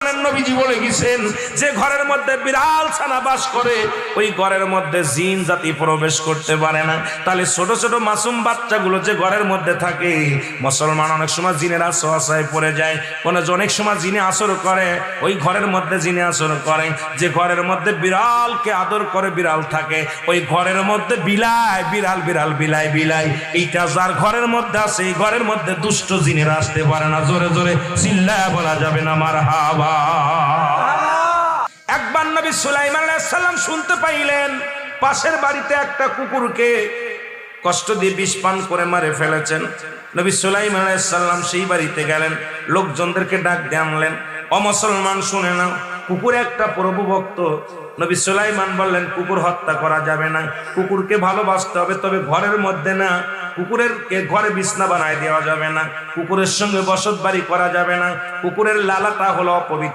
নবীজি বলে গেছেন যে ঘরের মধ্যে বিড়াল ছানা বাস করে ওই ঘরের মধ্যে জিন জাতি প্রবেশ করতে পারে না। তাহলে ছোট ছোট মাসুম বাচ্চাগুলো যে ঘরের মধ্যে থাকে, মুসলমান অনেক সময় জিনের আশ্রয় পড়ে যায়, অনেক সময় জিনে আসর করে, ওই ঘরের মধ্যে জিনে আসর করে। যে ঘরের মধ্যে বিড়ালকে আদর করে বিড়াল থাকে, ওই ঘরের মধ্যে বিলাই বিড়াল বিড়াল বিলাই বিলাই, এইটা যার ঘরের মধ্যে আছে এই ঘরের মধ্যে দুষ্ট জিনেরা আসতে পারে না। জোরে জোরে চিল্লায়া বলা যাবে না মারহাবা। একবার নবী সুলাইমান আলাইহিস সালাম শুনতে পাইলেন পাশের বাড়িতে একটা কুকুরকে কষ্ট দিয়ে বিষ পান করে মারে ফেলেছেন। নবী সুলাইমান আলাইহিস সালাম সেই বাড়িতে গেলেন, লোকজনদেরকে ডাক দিয়ে আনলেন। ও মুসলমান শুনে নাও, কুকুর একটা প্রভু ভক্ত। নবী সুলাইমান বললেন কুকুর হত্যা করা যাবে না, কুকুরকে ভালোবাসতে হবে, তবে ঘরের মধ্যে না। কুকুরের ঘরে বিছনা বানায় দেওয়া যাবে না, কুকুরের সঙ্গে বসত বাড়ি করা যাবে না, কুকুরের লালাটা হলো অপবিত্র।